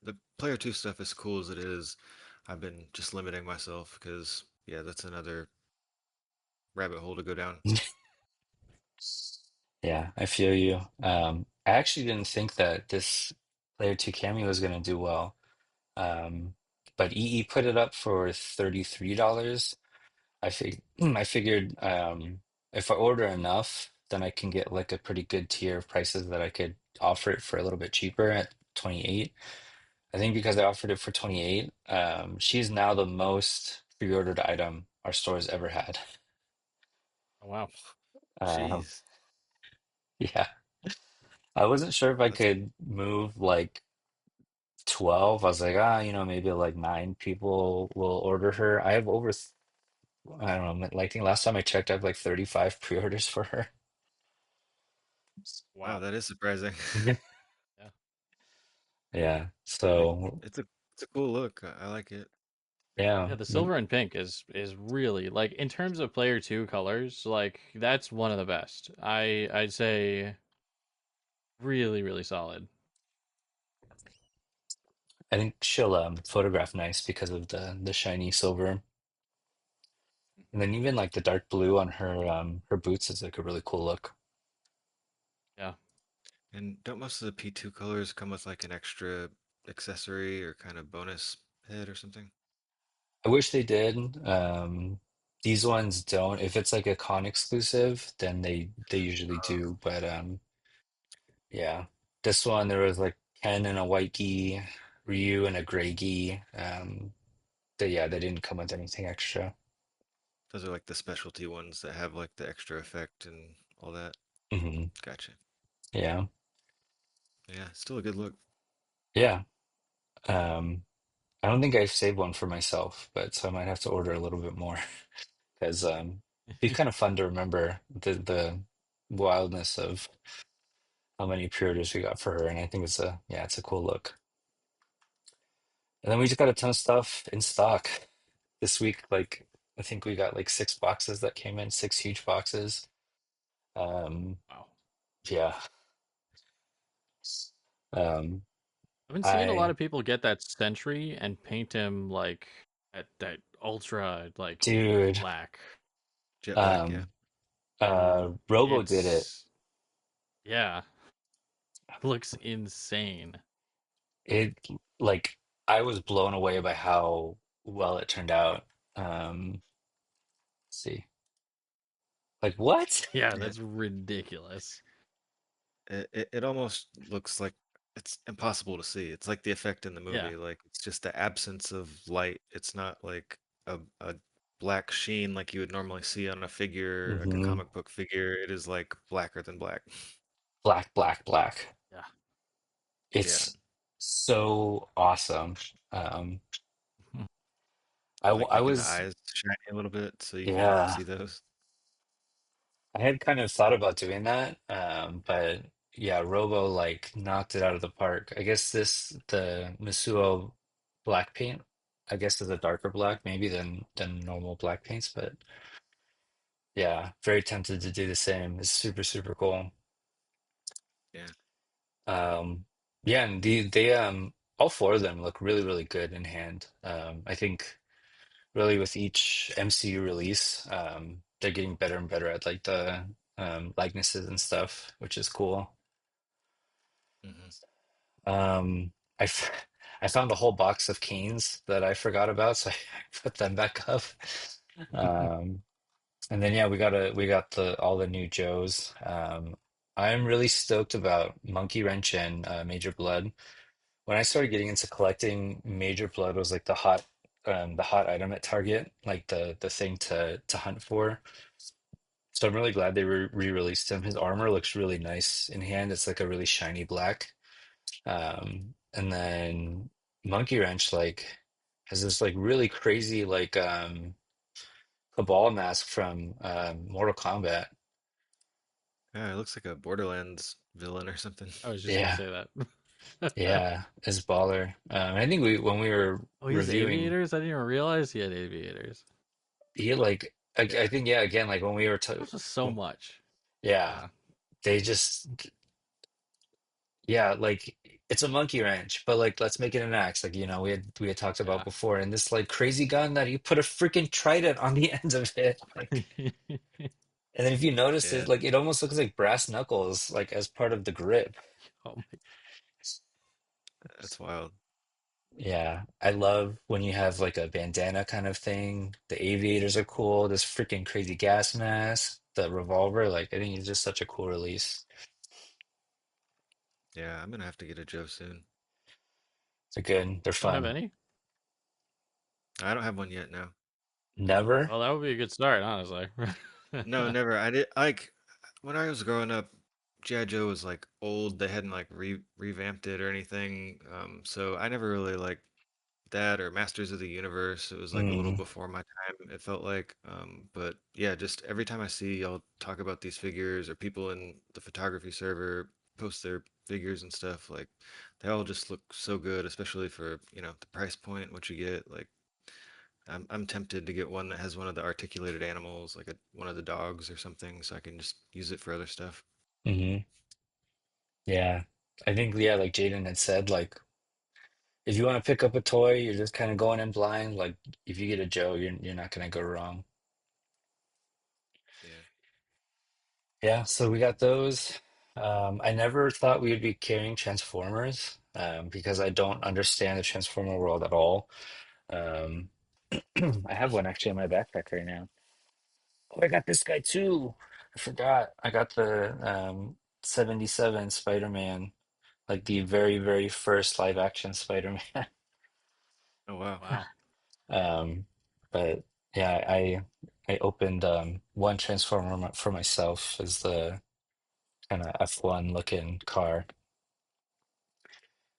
the player two stuff, as cool as it is, I've been just limiting myself because yeah, that's another rabbit hole to go down. Yeah, I feel you. I actually didn't think that this Player 2 Cameo was gonna do well. Um, but EE put it up for $33. I figured if I order enough, then I can get like a pretty good tier of prices that I could offer it for a little bit cheaper at 28. I think because I offered it for 28, she's now the most pre-ordered item our store's ever had. Oh, wow. Um, Jeez, yeah, I wasn't sure if I that's could move like 12. I was like, maybe like nine people will order her. I have over, I don't know, like, I think last time I checked, I have like 35 pre-orders for her. wow, Wow. that is surprising. Yeah. Yeah. Like So, it's a cool look. I like it. yeah. Yeah, the silver and pink is really like in terms of player two colors, like that's one of the best. I'd say really, really solid. I think she'll photograph nice because of the shiny silver. And then even like the dark blue on her boots is like a really cool look. Yeah. And don't most of the P2 colors come with like an extra accessory or kind of bonus head or something? I wish they did. These ones don't. If it's like a con exclusive, then they usually do. But yeah. This one there was like Ken and a white gi, Ryu and a gray gi. They didn't come with anything extra. Those are like the specialty ones that have like the extra effect and all that. Hmm. Gotcha. Yeah. Yeah, still a good look. Yeah. Um, I don't think I've saved one for myself, but so I might have to order a little bit more because it'd be kind of fun to remember the wildness of how many pre-orders we got for her, and I think it's a cool look. And then we just got a ton of stuff in stock this week. Like I think we got like six boxes that came in, six huge boxes. Um, Wow. yeah. Um, I've been seeing a lot I of people get that Sentry and paint him like that ultra like dude, black. Jet black, yeah. um, Robo did it. It's yeah, looks insane. It like I was blown away by how well it turned out. Let's see, like what? Yeah, Yeah, that's ridiculous. it almost looks like it's impossible to see. It's like the effect in the Yeah. movie. Like it's just the absence of light. It's not like a black sheen like you would normally see on a figure, like a Hmm. comic book figure. It is like blacker than black. Black, black, black. Yeah. Yeah. It's so awesome. Um, I like I making the was, eyes shiny a little bit so you can yeah, see those. I had kind of thought about doing that, but yeah, Robo like knocked it out of the park. I guess the Misuo black paint, I guess is a darker black maybe than normal black paints, but yeah, very tempted to do the same. It's super, super cool. Yeah. Um, yeah, and they all four of them look really, really good in hand. I think. really with each MCU release. They're getting better and better at like the likenesses and stuff, which is cool. Hmm. Um, I f I found a whole box of canes that I forgot about, so I put them back up. Um, and then yeah, we got the all the new Joes. I'm really stoked about Monkey Wrench and Major Blood. When I started getting into collecting, Major Blood was like the hot item at Target, like the thing to hunt for. So I'm really glad they re-released him. His armor looks really nice in hand. It's like a really shiny black. And then Monkey Wrench like has this like really crazy like Cabal mask from Mortal Kombat. Yeah, it looks like a Borderlands villain or something. I was just gonna Yeah, say that. yeah, it's baller. I think we when we were Oh, he has reviewing, aviators. I didn't even realize he had aviators. he like I Yeah. think yeah again like when we were That was just so much. yeah Uh, they just yeah like it's a monkey wrench but like let's make it an axe like we had talked about yeah. before and this like crazy gun that you put a freaking trident on the end of it like and then if you notice Yeah, it like it almost looks like brass knuckles like as part of the grip. Oh my. that's wild. Yeah, I love when you have like a bandana kind of thing. The aviators are cool. This freaking crazy gas mask, the revolver. Like, I think it's just such a cool release. Yeah, I'm gonna have to get a Joe soon. They're good. They're Don't have fun. any? I don't have one yet, no. Never. Well, that would be a good start, honestly. No, never. I did like when I was growing up, G.I. Joe was like old. They hadn't like revamped it or anything. So I never really like that or Masters of the Universe. It was like a little Mm, before my time, it felt like. But yeah, just every time I see y'all talk about these figures or people in the photography server post their figures and stuff, like they all just look so good, especially for, the price point, what you get. Like I'm tempted to get one that has one of the articulated animals, like one of the dogs or something, so I can just use it for other stuff. hmm. Yeah. I think, yeah, like Jaden had said, like, if you want to pick up a toy, you're just kind of going in blind. Like, if you get a Joe, you're not gonna go wrong. Yeah. Yeah, so we got those. I never thought we would be carrying Transformers, because I don't understand the Transformer world at all. Um, I have one actually in my backpack right now. Oh, I got this guy too. I forgot. I got the 77 Spider-Man, like the very, very first live action Spider-Man. Oh wow. Wow. Um, but yeah, I opened one Transformer for myself as the kind of F1 looking car.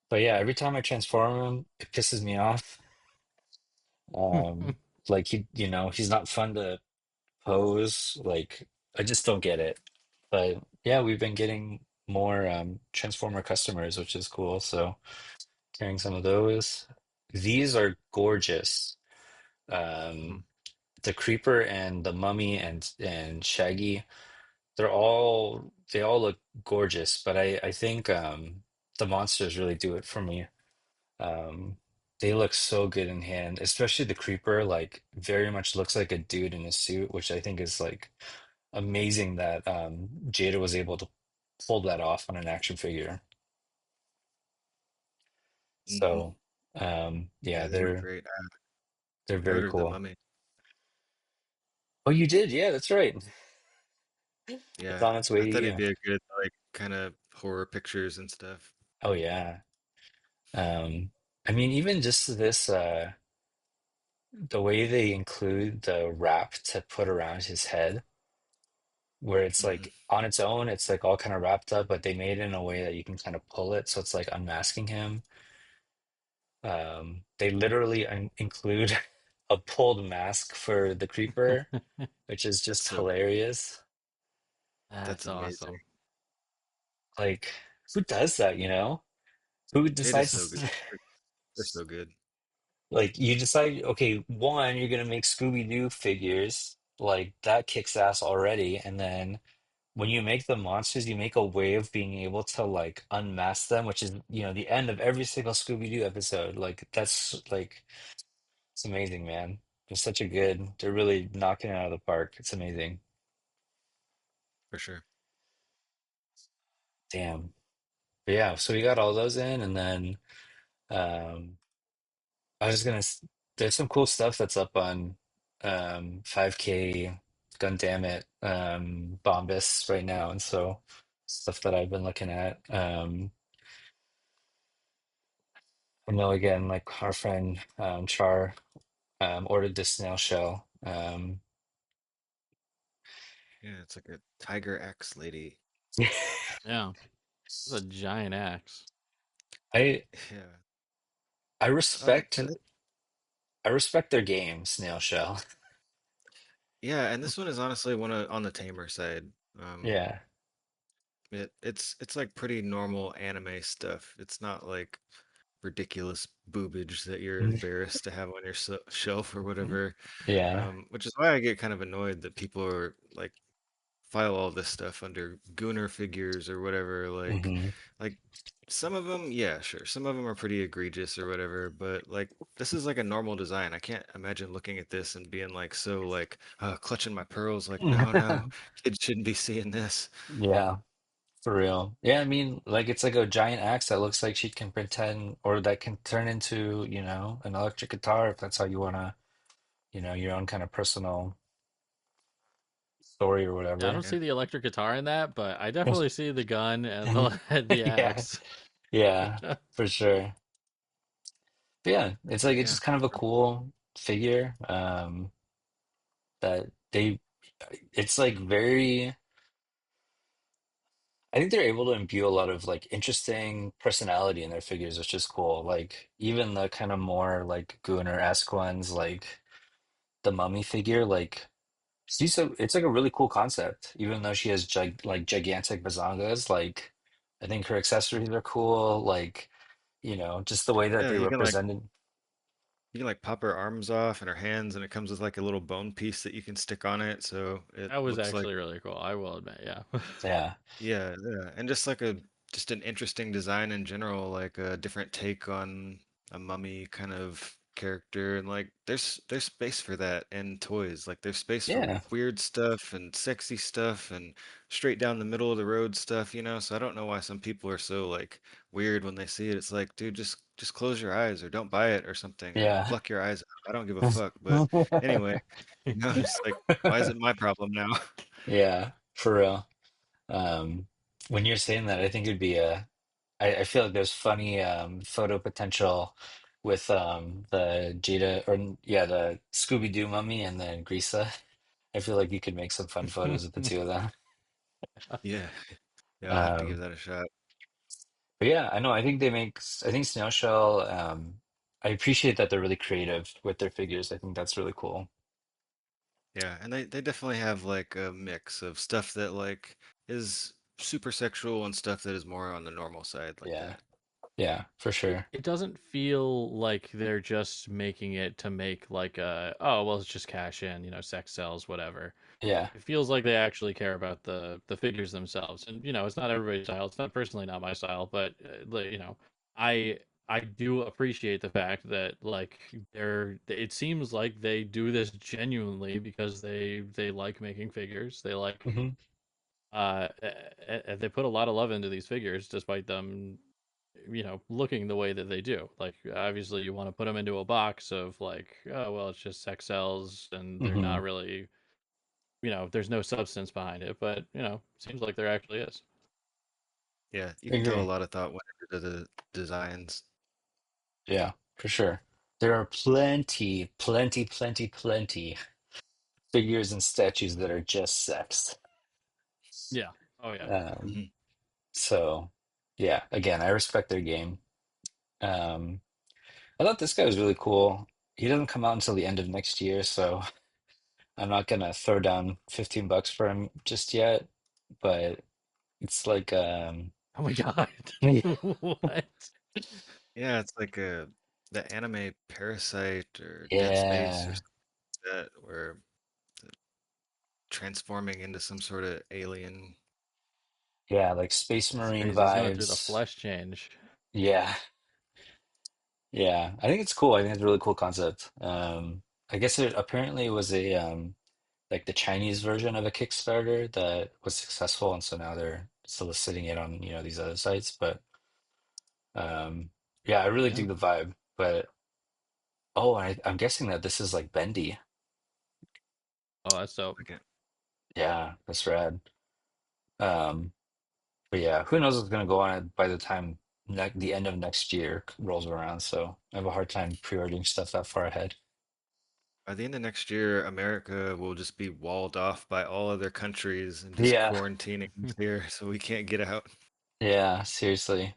But yeah, every time I transform him, it pisses me off. Like he's not fun to pose. Like I just don't get it. But yeah, we've been getting more Transformer customers, which is cool. So carrying some of those. These are gorgeous. Um, the Creeper and the Mummy and Shaggy, they all look gorgeous, but I think the monsters really do it for me. Um, they look so good in hand, especially the creeper, like very much looks like a dude in a suit, which I think is like amazing that Jada was able to pull that off on an action figure. Hmm. So Yeah, yeah, they look great. I they're very pre-ordered the cool. Mummy. Oh, you did? Yeah, that's right. It's Yeah, on its way I to thought he'd you. be a good like kind of horror pictures and stuff. Oh yeah. I mean, even just this the way they include the wrap to put around his head, where it's Hmm. like on its own, it's like all kind of wrapped up, but they made it in a way that you can kind of pull it, so it's like unmasking him. They literally include a pulled mask for the creeper, which is That's just so hilarious. that's That's amazing. awesome. Like, who does that, Who It is so good. decides, They're so good. like, you decide, okay, one, you're gonna make Scooby-Doo figures, like, that kicks ass already, and then when you make the monsters, you make a way of being able to like unmask them, which is, the end of every single Scooby-Doo episode. Like that's like it's amazing, man. It's such a good. They're really knocking it out of the park. It's amazing. for sure. Damn. But yeah, so we got all those in, and then um, I was gonna. There's some cool stuff that's up on 5K Gundamit Bombus right now, and so stuff that I've been looking at. I know again, like our friend Char ordered this snail shell. Yeah, it's like a Tiger X lady. Yeah, it's a giant axe. I Yeah. I Um, respect and th- I respect their game, snail shell. yeah, and this one is honestly one on the tamer side. Um, Yeah. it's like pretty normal anime stuff. It's not like ridiculous boobage that you're embarrassed to have on your shelf or whatever. Yeah. Which is why I get kind of annoyed that people are like file all this stuff under Gooner figures or whatever. Hmm. Like some of them, yeah, sure. Some of them are pretty egregious or whatever, but like this is like a normal design. I can't imagine looking at this and being like so like clutching my pearls, like no, no, kids shouldn't be seeing this. Yeah, for real. Yeah, I mean, like it's like a giant axe that looks like she can pretend or that can turn into, an electric guitar if that's how you wanna, your own kind of personal story or Yeah, I whatever. don't Yeah, see the electric guitar in that, but I definitely see the gun and the and the Yeah. axe. Yeah, for sure. But yeah, it's like it's yeah, just kind of a cool figure. That they it's like very I think they're able to imbue a lot of like interesting personality in their figures, which is cool. Like even the kind of more like Gunnar-esque ones, like the mummy figure, like it's like a really cool concept. Even though she has gigantic bazongas, like I think her accessories are cool. Like, just the way that yeah. they represented. You can like pop her arms off and her hands, and it comes with like a little bone piece that you can stick on it, so it That was looks like actually really cool. I will admit, yeah. Yeah. yeah, yeah, and just an interesting design in general, like a different take on a mummy kind of character, and like there's space for that in toys. Like there's space for Yeah. weird stuff and sexy stuff and straight down the middle of the road stuff, you know? So I don't know why some people are so like weird when they see it. It's like, dude, just close your eyes or don't buy it or something or Yeah. pluck your eyes out. I don't give a fuck. But anyway, it's like, why is it my problem now? Yeah, for real. When you're saying that, I think it'd be I feel like there's funny photo potential with the Jada or yeah, the Scooby-Doo mummy and then Grisa. I feel like you could make some fun photos with the two of them. Yeah, yeah, I'll have to give Um, that a shot. but yeah, I know. I think Snail Shell. I appreciate that they're really creative with their figures. I think that's really cool. Yeah, and they definitely have like a mix of stuff that like is super sexual and stuff that is more on the normal side like Yeah, that. yeah, for it sure. it doesn't feel like they're just making it to make like a, oh well, it's just cash in, sex sells, whatever. Yeah. It feels like they actually care about the figures themselves, and it's not everybody's style. It's not personally not my style, but I I do appreciate the fact that like it seems like they do this genuinely because they like making figures. They like Hmm. they put a lot of love into these figures despite them looking the way that they do. Like obviously you want to put them into a box of like, oh well, it's just sex cells and they're Hmm. not really, there's no substance behind it, but seems like there actually is. Yeah, you I can tell a agree. lot of thought went into the designs. Yeah, for sure. There are plenty, plenty, plenty, plenty figures and statues that are just sex. Yeah. Oh yeah. Um, Mhm. so yeah, again, I respect their game. Um, I thought this guy was really cool. He doesn't come out until the end of next year, so I'm not gonna throw down 15 bucks for him just yet. But it's like, Oh my god. What? Yeah, it's like a the anime Parasite or Dead Space or yeah, something like that, where transforming into some sort of alien. yeah, like Space It's Marine crazy. He's going through the vibes. flesh change. Yeah, yeah. I think it's cool. I think it's a really cool concept. I guess it apparently was a like the Chinese version of a Kickstarter that was successful, and so now they're soliciting it on, these other sites. But yeah, I really Yeah. dig the vibe. But oh, I'm guessing that this is like bendy. Oh, that's dope. Okay. Yeah, that's rad. Um, but yeah, who knows what's gonna go on it by the time the end of next year rolls around. So I have a hard time pre-ordering stuff that far ahead. By the end of next year, America will just be walled off by all other countries and just Yeah, quarantining us here, so we can't get out. yeah, seriously.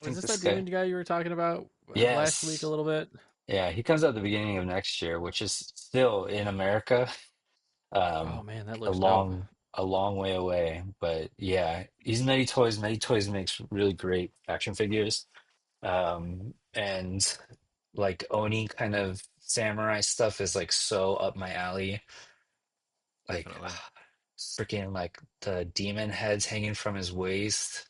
I Was think this this that guy. demon guy you were talking about last week a Yes. little bit? Yeah, he comes out the beginning of next year, which is still in America, Oh um, man, that a looks dope. long way away. But yeah, he's Mighty Toys. Mighty Toys makes really great action figures. And like Oni kind of samurai stuff is like so up my alley. Like Definitely. freaking like the demon heads hanging from his waist.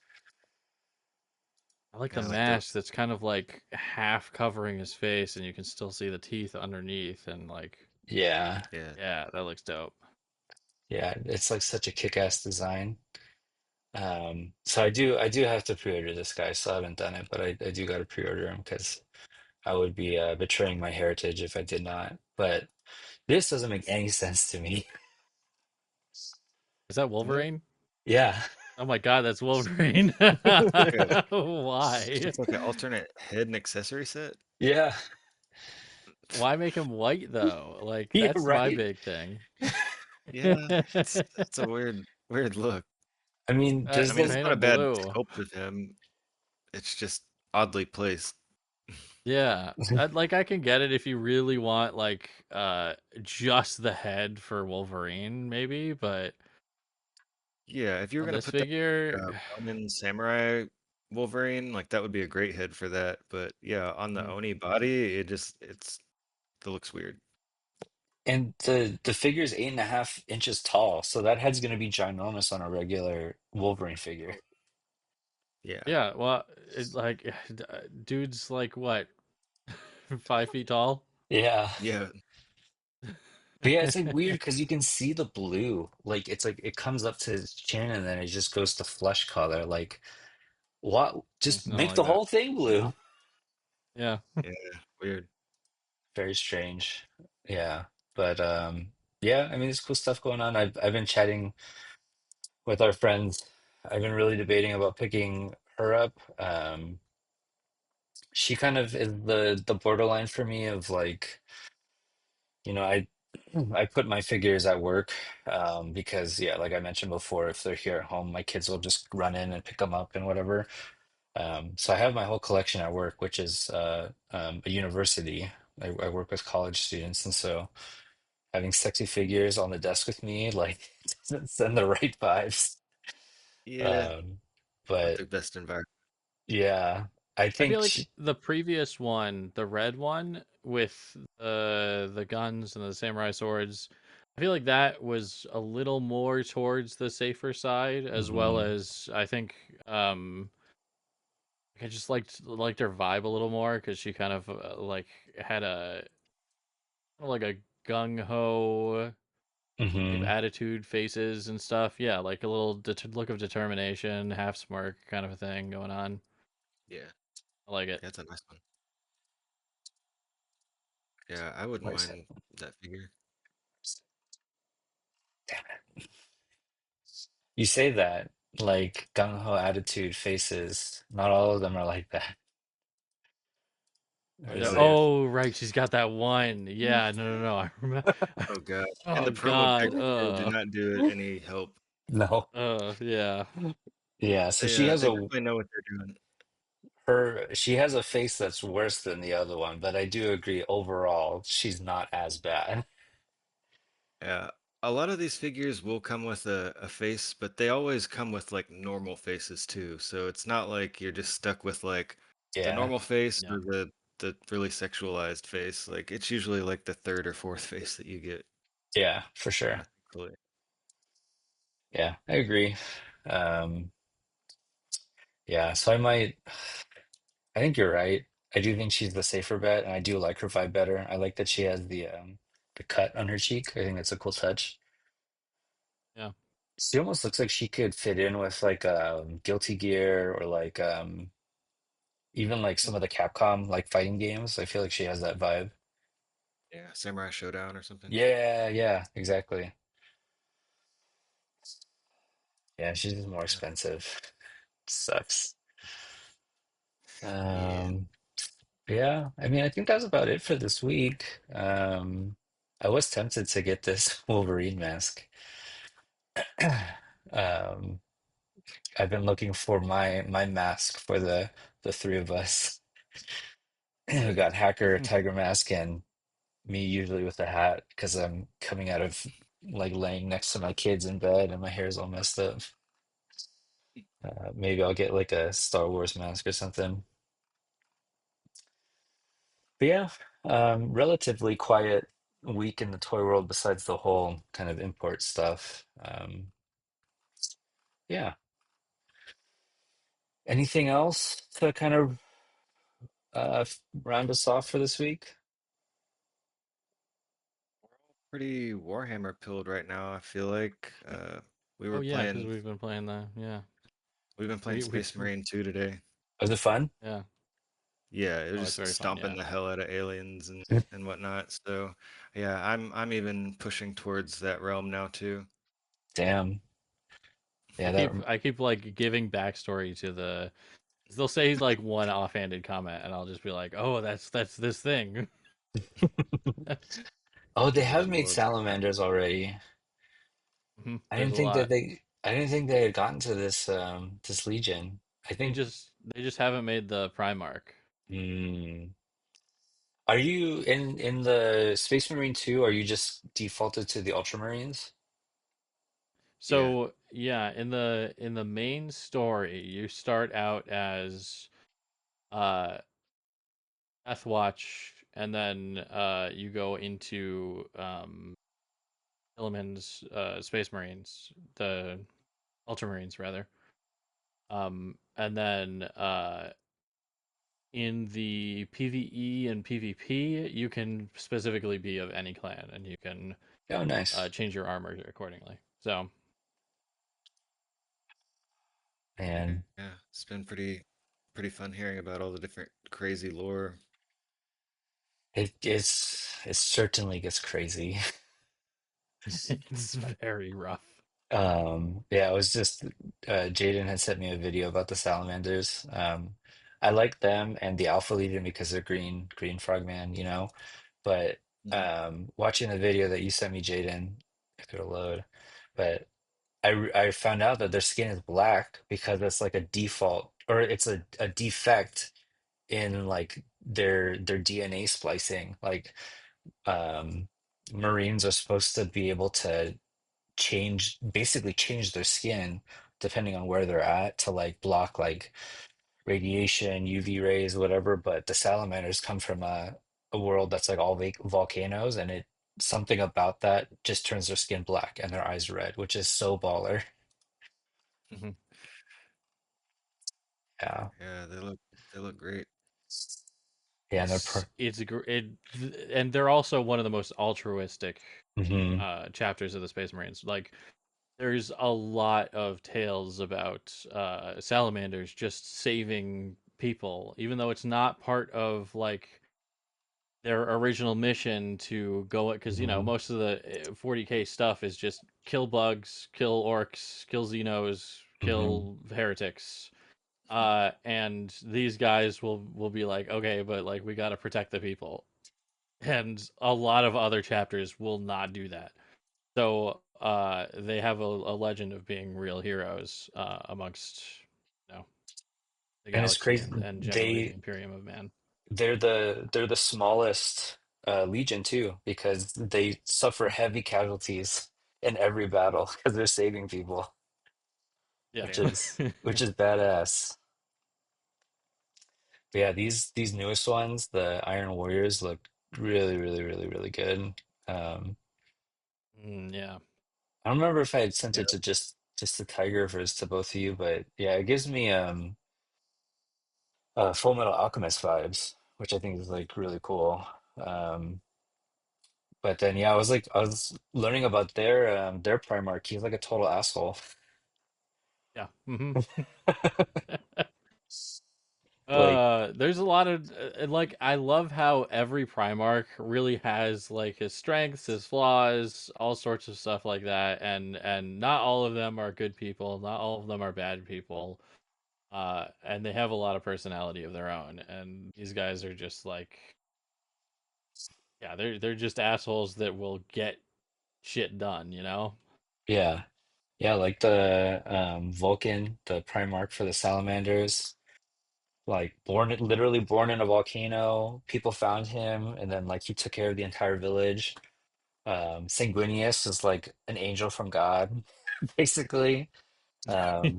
I like the Yeah, like the mask that's kind of like half covering his face, and you can still see the teeth underneath. And like, Yeah, yeah. yeah, that looks dope. yeah, it's like such a kick-ass design. So I do have to pre-order this guy. So I haven't done it, but I do got to pre-order him because I would be betraying my heritage if I did not. But this doesn't make any sense to me. Is that What? Wolverine? Yeah, Oh my god, that's Wolverine. It's like a Why? it's like an alternate head and accessory set. yeah, Why make him white though? Like yeah, that's my right. big thing. Yeah, it's a weird look. I mean, I there's mean, it's those. Paint not a him bad blue. sculpt of him. It's just oddly placed. Yeah, I can get it if you really want like just the head for Wolverine, maybe. But Yeah, if you were on gonna this put that figure, Ronin samurai Wolverine, like that would be a great head for that. But yeah, on the mm, Oni body, it looks weird. And the figure's 8.5 inches tall, so that head's gonna be ginormous on a regular Wolverine figure. Oh, yeah, yeah. Well, dude's like what 5 feet tall. Yeah. yeah, But yeah, it's like weird because you can see the blue. Like it's like it comes up to his chin and then it just goes to flesh color. Like what? Just I don't make like the that. whole thing blue. Yeah. yeah, weird. Very strange. Yeah. But yeah, I mean there's cool stuff going on. I've been chatting with our friends. I've been really debating about picking her up. She kind of is the borderline for me of like, I put my figures at work because yeah, like I mentioned before, if they're here at home, my kids will just run in and pick them up and whatever. So I have my whole collection at work, which is a university. I work with college students, and so having sexy figures on the desk with me like doesn't send the right vibes. Yeah, Um, not but their best environment. yeah, I I feel think like the previous one, the red one with the guns and the samurai swords, I feel like that was a little more towards the safer side, as well Mhm. as I think I just liked her vibe a little more because she kind of like had a like a gung ho type Mhm. attitude, faces and stuff. Yeah, like a little look of determination, half smirk kind of a thing going on. Yeah, I like it. yeah, it's a nice one. Yeah, I wouldn't Where's it? mind that figure. Damn it. You say that like gung ho attitude faces. Not all of them are like that. Yeah, There's Oh yeah. a oh, right, she's got that one. Yeah, no. I remember. Oh god. And Oh the promo God. pics still do not do it any help. no. Yeah. Yeah, so They they definitely know what they're doing. she has a face that's worse than the other one, but I do agree overall she's not as bad. Yeah. A lot of these figures will come with a face, but they always come with like normal faces too. So it's not like you're just stuck with like the Yeah, normal face Yeah. or the really sexualized face. Like it's usually like the third or fourth face that you get, yeah, for sure. thankfully. Yeah, I agree. Um, yeah, so I think you're right. I do think she's the safer bet, and I do like her vibe better. I like that she has the cut on her cheek. I think that's a cool touch. Yeah. She almost looks like she could fit in with like Guilty Gear or like even like some of the Capcom like fighting games. I feel like she has that vibe. Yeah, Samurai Showdown or something. Yeah, yeah, exactly. Yeah, she's just more Yeah. expensive. Sucks. Yeah. Um, yeah, I mean, I think that's about it for this week. I was tempted to get this Wolverine mask. Um, I've been looking for my mask for the three of us. We got Hacker, Tiger Mask, and me usually with a hat because I'm coming out of like laying next to my kids in bed and my hair's all messed up. Maybe I'll get like a Star Wars mask or something. But yeah, relatively quiet week in the toy world besides the whole kind of import stuff. Yeah. Anything else to kind of round us off for this week? Pretty Warhammer pilled right now. I feel like we Oh were yeah, because playing. we've been playing the yeah. We've been playing We Space Marine 2 today. Was it fun? yeah. Yeah, it was Oh, it's just very fun. stomping Yeah. the hell out of aliens and whatnot. So yeah, I'm even pushing towards that realm now too. Damn. Yeah, that I keep like giving backstory to the. They'll say like one offhanded comment, and I'll just be like, "Oh, that's this thing." Oh, they There's have a made lore. salamanders already. There's a lot. I didn't think they had gotten to this Legion. I think They just haven't made the Primarch. hmm. Are you in the Space Marine 2, are you just defaulted to the Ultramarines? Yeah. So yeah, in the main story, you start out as uh Death Watch, and then you go into Illiman's Space Marines, the Ultramarines rather. And then in the PvE and PvP, you can specifically be of any clan, and you can Oh, nice. change your armor accordingly. So Yeah, Man, yeah. It's been pretty fun hearing about all the different crazy lore. it certainly gets crazy. it's very rough. Yeah, I was just Jaden had sent me a video about the salamanders. I like them and the Alpha Legion because they're green frogman, you know. But Mhm. watching the video that you sent me, Jaden, if it'll load, but I found out that their skin is black because it's like a default or it's a defect in like their DNA splicing. Like um Marines are supposed to be able to basically change their skin depending on where they're at to like block like radiation, UV rays, whatever. But the salamanders come from a world that's like all volcanoes, and it something about that just turns their skin black and their eyes red, which is so baller. Mhm. Yeah, Yeah, they look great. yeah, and they're per It's it, and they're also one of the most altruistic hmm chapters of the Space Marines. Like there's a lot of tales about salamanders just saving people, even though it's not part of like their original mission to go. Because you know hmm most of the 40k stuff is just kill bugs, kill orcs, kill xenos, hmm kill heretics. And these guys will be like, okay, but like we got to protect the people, and a lot of other chapters will not do that. So they have a legend of being real heroes amongst you know the And it's galaxy crazy. and generally the They Imperium of Man. they're the smallest legion too because they suffer heavy casualties in every battle because they're saving people, Yeah. Damn. which is badass. But yeah, these newest ones, the Iron Warriors, look really good. Yeah. I don't remember if I had sent Yeah. it to just the Tiger verse to both of you, but yeah, it gives me Full Metal Alchemist vibes. which I think is like really cool. Um, but then yeah, I was learning about their Primarch. He's like a total asshole. Yeah. Hmm. Like There's a lot of like I love how every Primarch really has like his strengths, his flaws, all sorts of stuff like that, and not all of them are good people, not all of them are bad people. And they have a lot of personality of their own, and these guys are just like, yeah, they're just assholes that will get shit done, you know? yeah. Yeah, like the Vulcan, the Primarch for the salamanders, like literally born in a volcano. People found him and then like he took care of the entire village. Sanguinius is like an angel from God, basically. Um,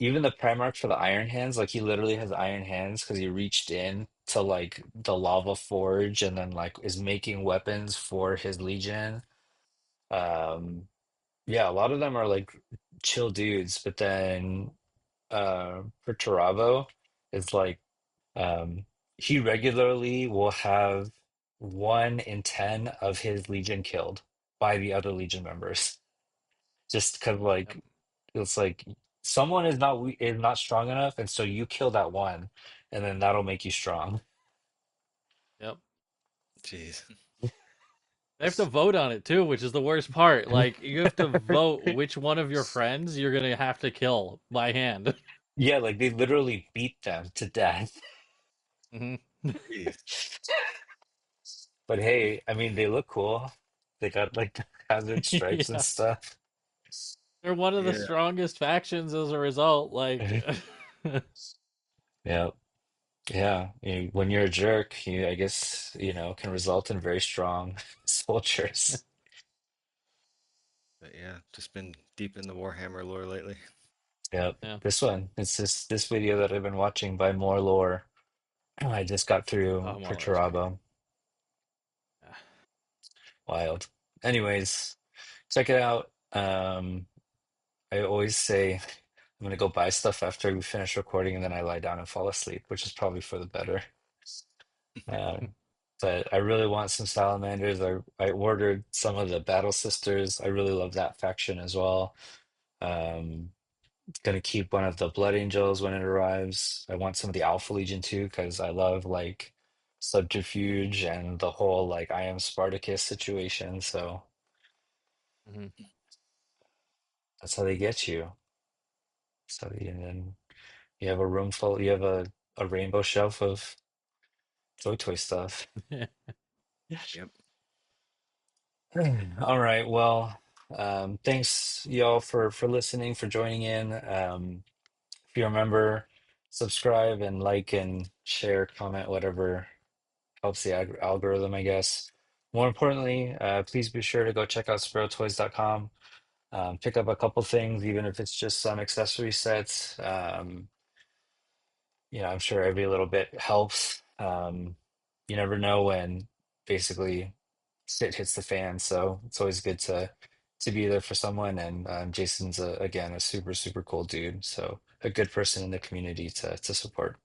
Even the Primarch for the Iron Hands, like he literally has iron hands because he reached in to like the lava forge and then like is making weapons for his legion. Um, yeah, a lot of them are like chill dudes, but then for Taravo, it's like um he regularly will have 1 in 10 of his legion killed by the other legion members. Just because Yep. like it's like someone is not strong enough, and so you kill that one, and then that'll make you strong. Yep. Jeez. They have to vote on it too, which is the worst part. Like you have to vote which one of your friends you're gonna have to kill by hand. Yeah, like they literally beat them to death. Hmm. Jeez. But hey, I mean, they look cool. They got like hazard stripes and Yeah, stuff. they're one of the Yeah. strongest factions as a result. Like, Yeah, yeah. When you're a jerk, I guess, can result in very strong soldiers. But yeah, just been deep in the Warhammer lore lately. Yep. yeah. It's this video that I've been watching by More Lore. I just got through Oh, for Marlowe is great. Tarabo. Yeah. Wild. Anyways, check it out. I always say I'm gonna go buy stuff after we finish recording, and then I lie down and fall asleep, which is probably for the better. Um, but I really want some salamanders. I ordered some of the Battle Sisters. I really love that faction as well. Um, Gonna keep one of the Blood Angels when it arrives. I want some of the Alpha Legion too, because I love like subterfuge and the whole like I am Spartacus situation. So Hmm. that's how they get you. So and then you have a room full, you have a rainbow shelf of toy stuff. Yep. All right. Well, thanks y'all for listening, for joining in. If you remember, subscribe and like and share, comment, whatever helps the algorithm, I guess. More importantly, please be sure to go check out sparrowtoys.com. Pick up a couple things, even if it's just some accessory sets. I'm sure every little bit helps. You never know when basically shit hits the fan, so it's always good to be there for someone. And Jason's again a super super cool dude, so a good person in the community to support.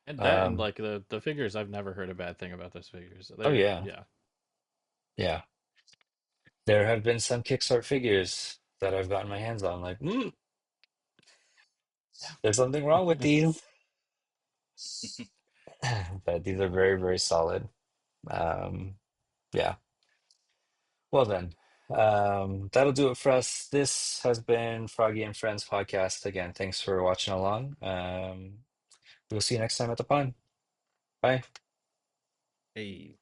And that, and Um, like the figures, I've never heard a bad thing about those figures. oh They're, yeah, yeah. yeah. There have been some Kickstart figures that I've gotten my hands on, like, there's something wrong with these, but these are very very solid. Um, yeah. Well then, that'll do it for us. This has been Froggy and Friends podcast. Again, thanks for watching along. We'll see you next time at the pond. Bye. Hey.